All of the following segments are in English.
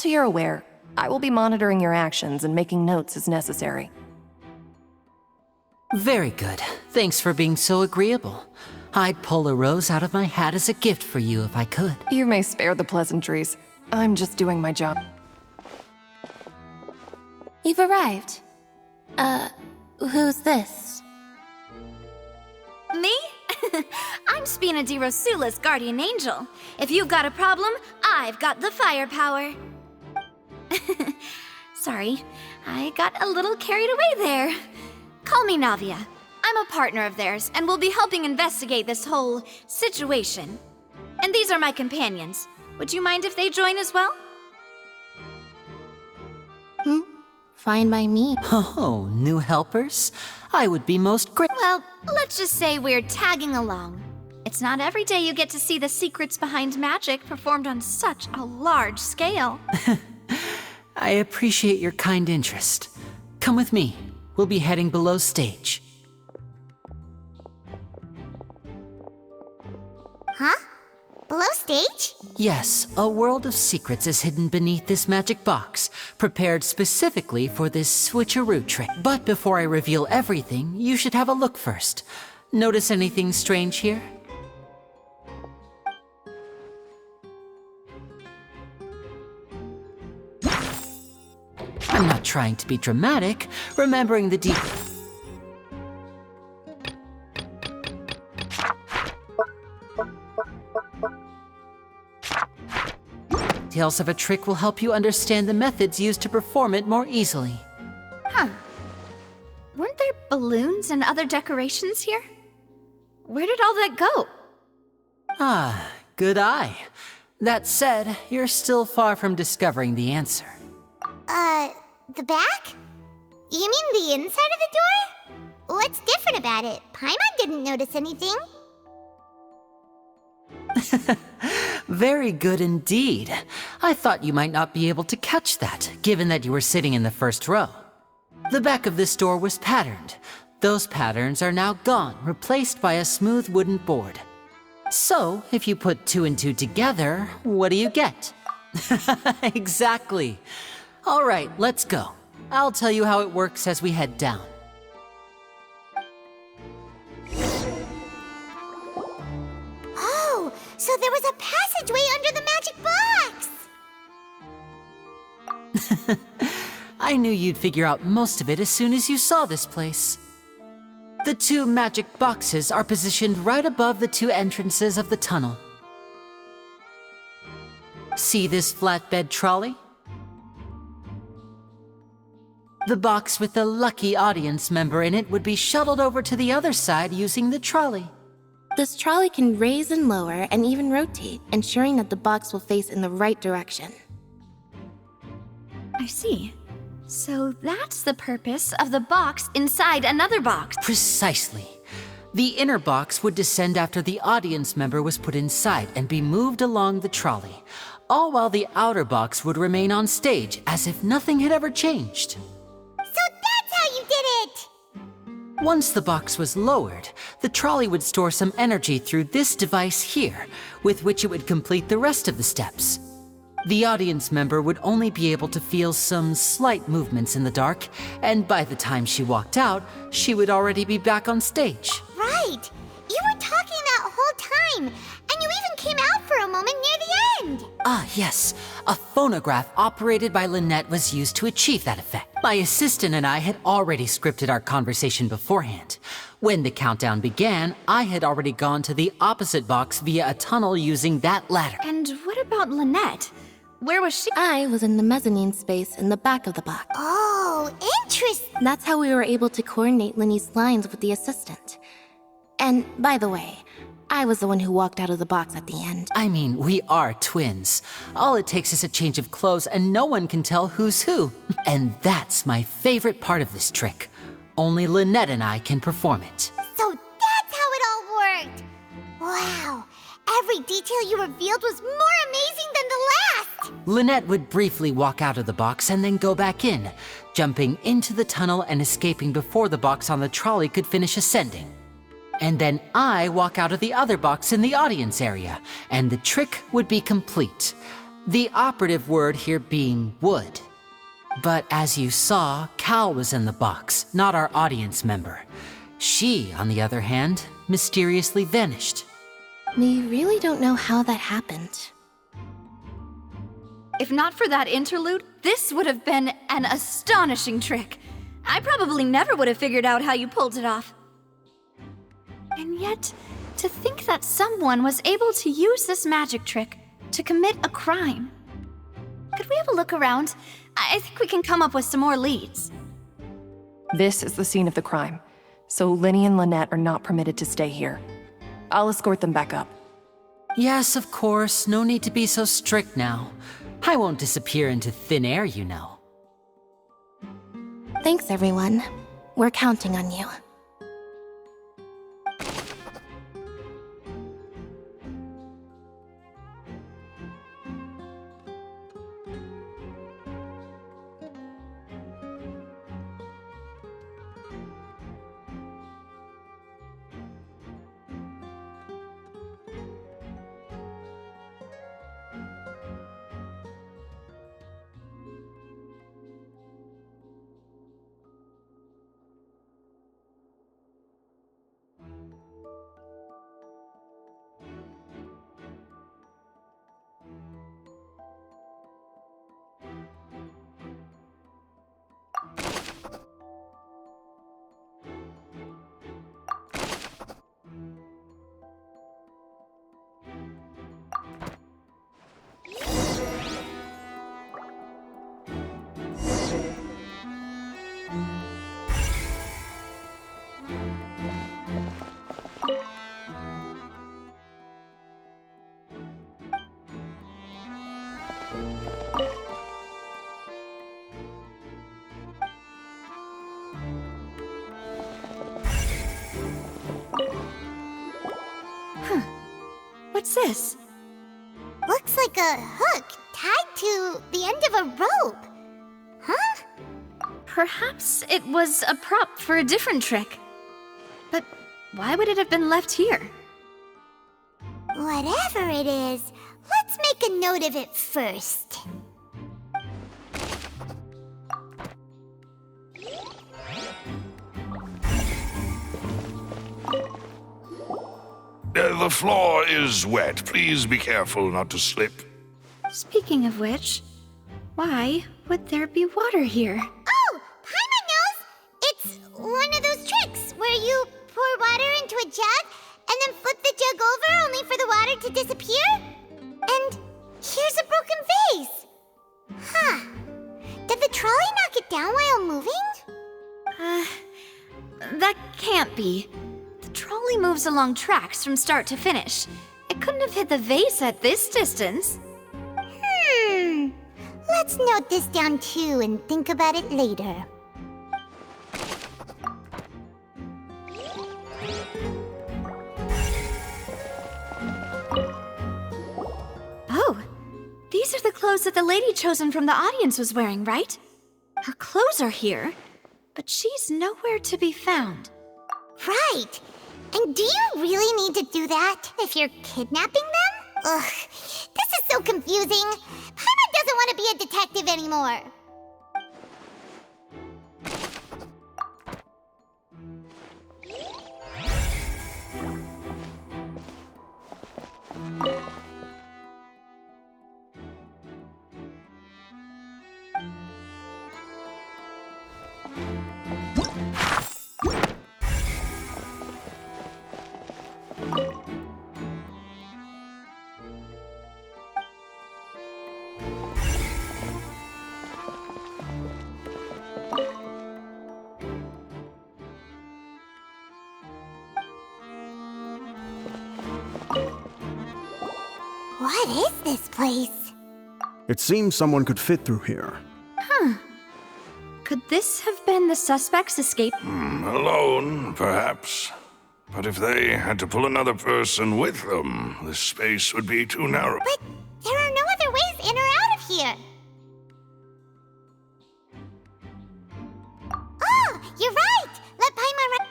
so you're aware, I will be monitoring your actions and making notes as necessary. Very good. Thanks for being so agreeable. I'd pull a rose out of my hat as a gift for you if I could. You may spare the pleasantries. I'm just doing my job. You've arrived. Who's this? Me? I'm Spina di Rosula's guardian angel. If you've got a problem, I've got the firepower. Sorry, I got a little carried away there. Call me Navia. I'm a partner of theirs, and will be helping investigate this whole situation. And these are my companions. Would you mind if they join as well? Fine by me. Oh, new helpers? I would be most grateful. Well, let's just say we're tagging along. It's not every day you get to see the secrets behind magic performed on such a large scale. I appreciate your kind interest. Come with me. We'll be heading below stage. Huh? Below stage? Yes, a world of secrets is hidden beneath this magic box, prepared specifically for this switcheroo trick. But before I reveal everything, you should have a look first. Notice anything strange here? I'm not trying to be dramatic, remembering the details of a trick will help you understand the methods used to perform it more easily. Huh. Weren't there balloons and other decorations here? Where did all that go? Ah, good eye. That said, you're still far from discovering the answer. The back? You mean the inside of the door? What's different about it? Paimon didn't notice anything. Very good indeed. I thought you might not be able to catch that, given that you were sitting in the first row. The back of this door was patterned. Those patterns are now gone, replaced by a smooth wooden board. So, if you put 2 and 2 together, what do you get? Exactly. All right, let's go. I'll tell you how it works as we head down. Oh, so there was a passageway under the magic box! I knew you'd figure out most of it as soon as you saw this place. The 2 magic boxes are positioned right above the 2 entrances of the tunnel. See this flatbed trolley? The box with the lucky audience member in it would be shuttled over to the other side using the trolley. This trolley can raise and lower and even rotate, ensuring that the box will face in the right direction. I see. So that's the purpose of the box inside another box. Precisely. The inner box would descend after the audience member was put inside and be moved along the trolley, all while the outer box would remain on stage as if nothing had ever changed. So that's how you did it! Once the box was lowered, the trolley would store some energy through this device here, with which it would complete the rest of the steps. The audience member would only be able to feel some slight movements in the dark, and by the time she walked out, she would already be back on stage. Right! You were talking that whole time, and you even came out for a moment near the end! Ah, yes. A phonograph operated by Lynette was used to achieve that effect. My assistant and I had already scripted our conversation beforehand. When the countdown began, I had already gone to the opposite box via a tunnel using that ladder. And what about Lynette? Where was she? I was in the mezzanine space in the back of the box. Oh, interesting! That's how we were able to coordinate Linny's lines with the assistant. And, by the way, I was the one who walked out of the box at the end. I mean, we are twins. All it takes is a change of clothes and no one can tell who's who. And that's my favorite part of this trick. Only Lynette and I can perform it. So that's how it all worked! Wow! Every detail you revealed was more amazing than the last! Lynette would briefly walk out of the box and then go back in, jumping into the tunnel and escaping before the box on the trolley could finish ascending. And then I walk out of the other box in the audience area, and the trick would be complete. The operative word here being would. But as you saw, Cal was in the box, not our audience member. She, on the other hand, mysteriously vanished. We really don't know how that happened. If not for that interlude, this would have been an astonishing trick. I probably never would have figured out how you pulled it off. And yet, to think that someone was able to use this magic trick to commit a crime. Could we have a look around? I think we can come up with some more leads. This is the scene of the crime, so Linny and Lynette are not permitted to stay here. I'll escort them back up. Yes, of course, no need to be so strict now. I won't disappear into thin air, you know. Thanks, everyone. We're counting on you. What's this? Looks like a hook tied to the end of a rope. Huh? Perhaps it was a prop for a different trick. But why would it have been left here? Whatever it is, let's make a note of it first. The floor is wet. Please be careful not to slip. Speaking of which, why would there be water here? Oh, Paimon knows! It's one of those tricks where you pour water into a jug and then flip the jug over only for the water to disappear. And here's a broken vase. Huh. Did the trolley knock it down while moving? That can't be. The trolley moves along tracks from start to finish. It couldn't have hit the vase at this distance. Let's note this down too and think about it later. Oh, these are the clothes that the lady chosen from the audience was wearing, right? Her clothes are here, but she's nowhere to be found. Right. And do you really need to do that if you're kidnapping them? Ugh, this is so confusing. Paimon doesn't want to be a detective anymore. What is this place? It seems someone could fit through here. Could this have been the suspect's escape? Alone, perhaps. But if they had to pull another person with them, the space would be too narrow. But there are no other ways in or out of here. Oh, you're right! Let Paimon run.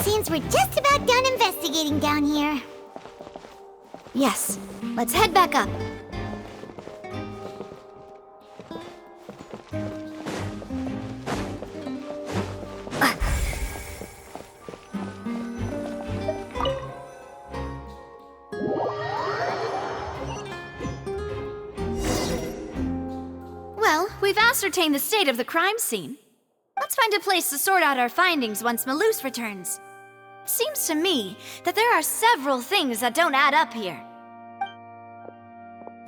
Seems means we're just about done investigating down here. Yes, let's head back up. Well, we've ascertained the state of the crime scene. Let's find a place to sort out our findings once Malouse returns. It seems to me that there are several things that don't add up here.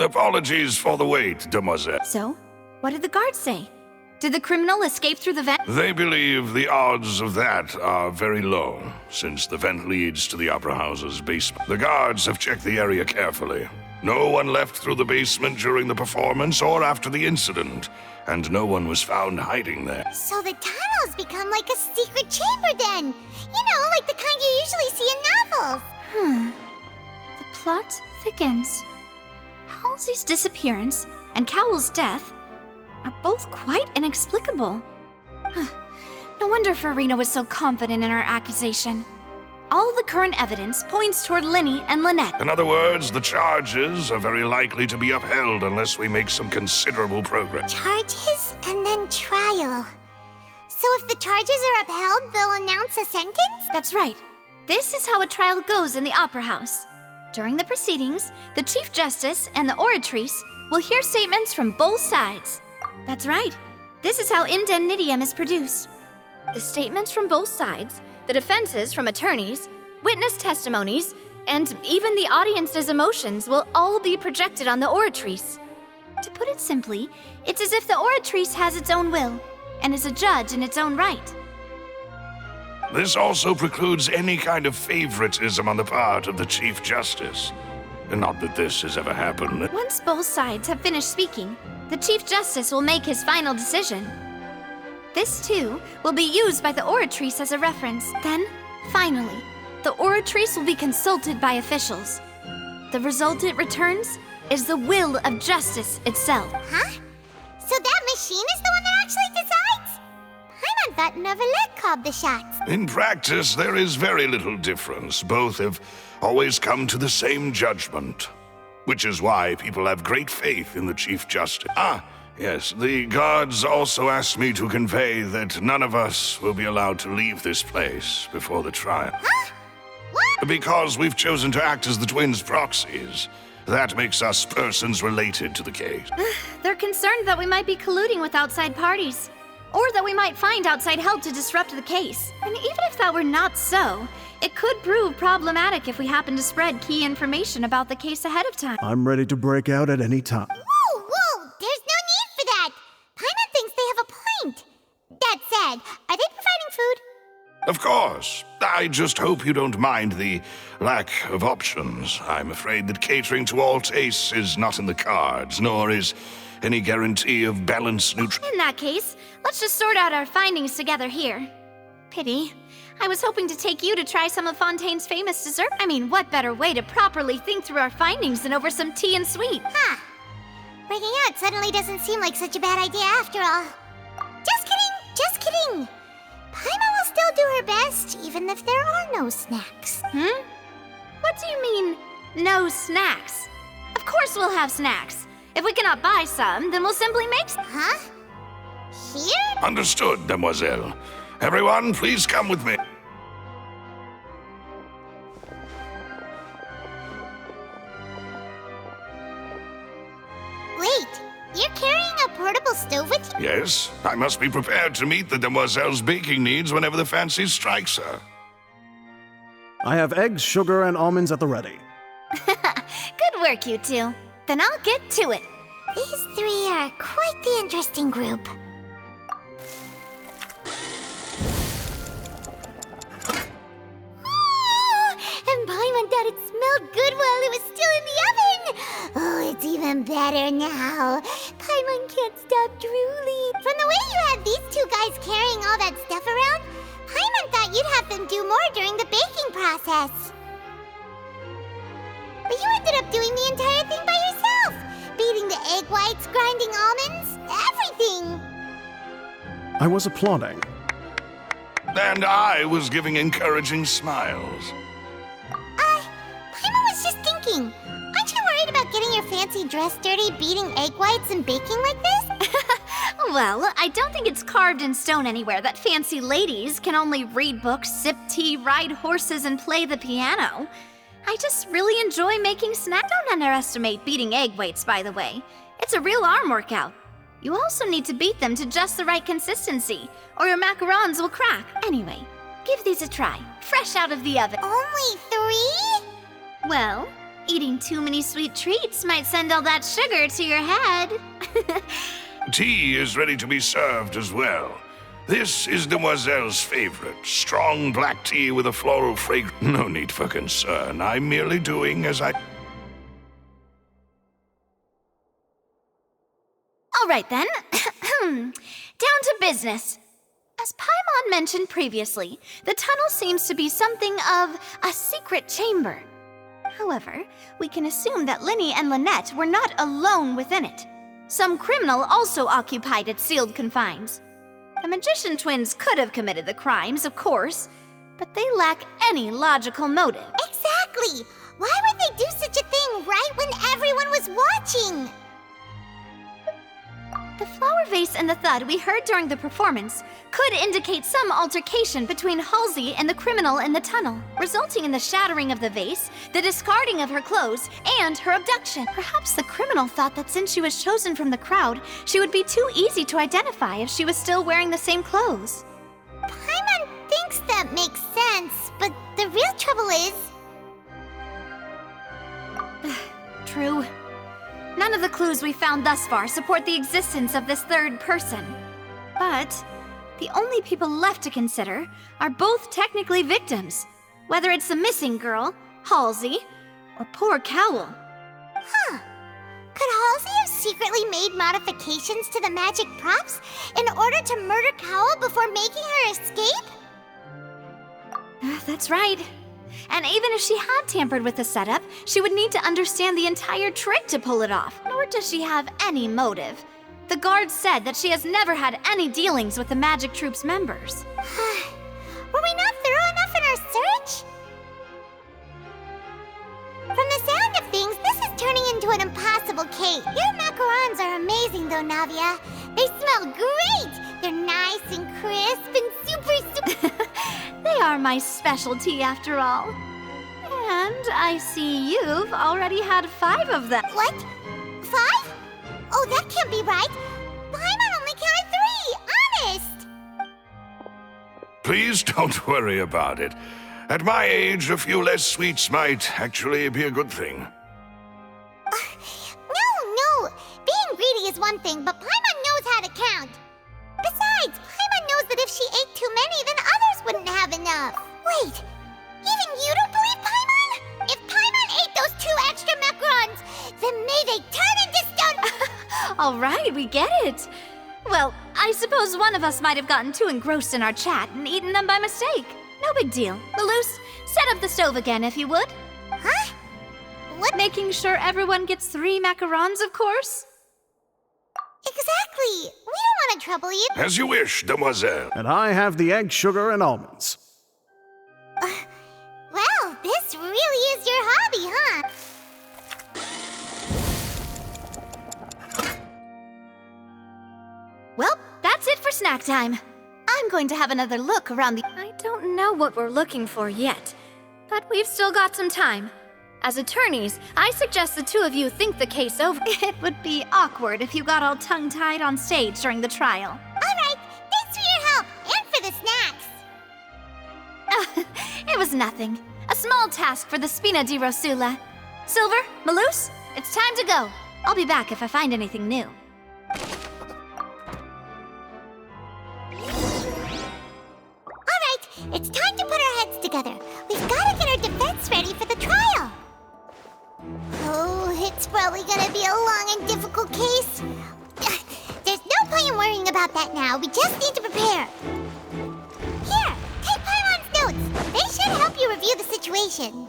Apologies for the wait, demoiselle. So, what did the guards say? Did the criminal escape through the vent? They believe the odds of that are very low, since the vent leads to the Opera House's basement. The guards have checked the area carefully. No one left through the basement during the performance or after the incident, and no one was found hiding there. So the tunnel's become like a secret chamber then. You know, like the kind you usually see in novels. The plot thickens. Halsey's disappearance and Cowell's death are both quite inexplicable. No wonder Farina was so confident in her accusation. All the current evidence points toward Linny and Lynette. In other words, the charges are very likely to be upheld unless we make some considerable progress. Charges and then trial. So if the charges are upheld, they'll announce a sentence? That's right. This is how a trial goes in the Opera House. During the proceedings, the Chief Justice and the Oratrice will hear statements from both sides. That's right. This is how indemnitium is produced. The statements from both sides, the defenses from attorneys, witness testimonies, and even the audience's emotions will all be projected on the Oratrice. To put it simply, it's as if the Oratrice has its own will and is a judge in its own right. This also precludes any kind of favoritism on the part of the Chief Justice. Not that this has ever happened. Once both sides have finished speaking, the Chief Justice will make his final decision. This, too, will be used by the Oratrice as a reference. Then, finally, the Oratrice will be consulted by officials. The result it returns is the will of justice itself. Huh? So that machine is the one that actually decides? Paimon thought Neverlet called the shots. In practice, there is very little difference. Both have always come to the same judgment, which is why people have great faith in the Chief Justice. Yes, the guards also asked me to convey that none of us will be allowed to leave this place before the trial. Huh? What? Because we've chosen to act as the twins' proxies. That makes us persons related to the case. They're concerned that we might be colluding with outside parties, or that we might find outside help to disrupt the case. And even if that were not so, it could prove problematic if we happen to spread key information about the case ahead of time. I'm ready to break out at any time. Whoa! There's no need for that! Paimon thinks they have a point. That said, are they providing food? Of course. I just hope you don't mind the lack of options. I'm afraid that catering to all tastes is not in the cards, nor is any guarantee of balanced nutrition. In that case, let's just sort out our findings together here. Pity. I was hoping to take you to try some of Fontaine's famous dessert. I mean, what better way to properly think through our findings than over some tea and sweet? Huh. Breaking out suddenly doesn't seem like such a bad idea after all. Just kidding! Just kidding! Paimon will still do her best, even if there are no snacks. What do you mean, no snacks? Of course we'll have snacks. If we cannot buy some, then we'll simply make some. Huh? Here? Understood, demoiselle. Everyone, please come with me. Wait, you're carrying a portable stove with you? Yes, I must be prepared to meet the demoiselle's baking needs whenever the fancy strikes her. I have eggs, sugar, and almonds at the ready. Good work, you two. Then I'll get to it. These three are quite the interesting group. And Paimon thought it smelled good while it was still in the oven. Oh, it's even better now. Paimon can't stop drooling. From the way you had these two guys carrying all that stuff around, Paimon thought you'd have them do more during the baking process. But you ended up doing the entire thing by yourself. Beating the egg whites, grinding almonds, everything. I was applauding. And I was giving encouraging smiles. Paimon was just thinking. Aren't you worried about getting your fancy dress dirty, beating egg whites and baking like this? Well, I don't think it's carved in stone anywhere that fancy ladies can only read books, sip tea, ride horses, and play the piano. I just really enjoy making snacks. Don't underestimate beating egg whites, by the way. It's a real arm workout. You also need to beat them to just the right consistency, or your macarons will crack. Anyway, give these a try, fresh out of the oven. Only 3? Well, eating too many sweet treats might send all that sugar to your head. Tea is ready to be served as well. This is Demoiselle's favorite, strong black tea with a floral fragrance. No need for concern. I'm merely doing as I... All right then, down to business. As Paimon mentioned previously, the tunnel seems to be something of a secret chamber. However, we can assume that Linny and Lynette were not alone within it. Some criminal also occupied its sealed confines. The magician twins could have committed the crimes, of course, but they lack any logical motive. Exactly! Why would they do such a thing right when everyone was watching? The flower vase and the thud we heard during the performance could indicate some altercation between Halsey and the criminal in the tunnel, resulting in the shattering of the vase, the discarding of her clothes, and her abduction. Perhaps the criminal thought that since she was chosen from the crowd, she would be too easy to identify if she was still wearing the same clothes. Paimon thinks that makes sense, but the real trouble is... True. None of the clues we found thus far support the existence of this third person. But the only people left to consider are both technically victims, whether it's the missing girl, Halsey, or poor Cowl. Huh. Could Halsey have secretly made modifications to the magic props in order to murder Cowl before making her escape? That's right. And even if she had tampered with the setup, she would need to understand the entire trick to pull it off. Nor does she have any motive. The guards said that she has never had any dealings with the Magic Troop's members. Were we not thorough enough in our search? From the sound of things, this is turning into an impossible case. Your macarons are amazing though, Navia. They smell great! They're nice and crisp and super... They are my specialty after all. And I see you've already had 5 of them. What? 5? Oh, that can't be right. Paimon only counted 3, honest! Please don't worry about it. At my age, a few less sweets might actually be a good thing. No. Being greedy is one thing, but Paimon knows how to count. Besides, Paimon knows that if she ate too many, then others wouldn't have enough. Wait, even you don't believe Paimon? If Paimon ate those 2 extra macarons, then may they turn into stone... All right, we get it. Well, I suppose one of us might have gotten too engrossed in our chat and eaten them by mistake. No big deal. Maloose, set up the stove again if you would. Huh? What? Making sure everyone gets 3 macarons, of course. Exactly. We don't want to trouble you. As you wish, Demoiselle. And I have the egg, sugar, and almonds. Well, this really is your hobby, huh? Well, that's it for snack time. I'm going to have another look around the... I don't know what we're looking for yet, but we've still got some time. As attorneys, I suggest the 2 of you think the case over. It would be awkward if you got all tongue-tied on stage during the trial. All right, thanks for your help and for the snacks. It was nothing. A small task for the Spina di Rosula. Silver, Maloose, it's time to go. I'll be back if I find anything new. All right, it's time to put our heads together. We've got to get our defense ready for the trial. Oh, it's probably gonna be a long and difficult case. There's no point in worrying about that now. We just need to prepare. Here, take Paimon's notes. They should help you review the situation.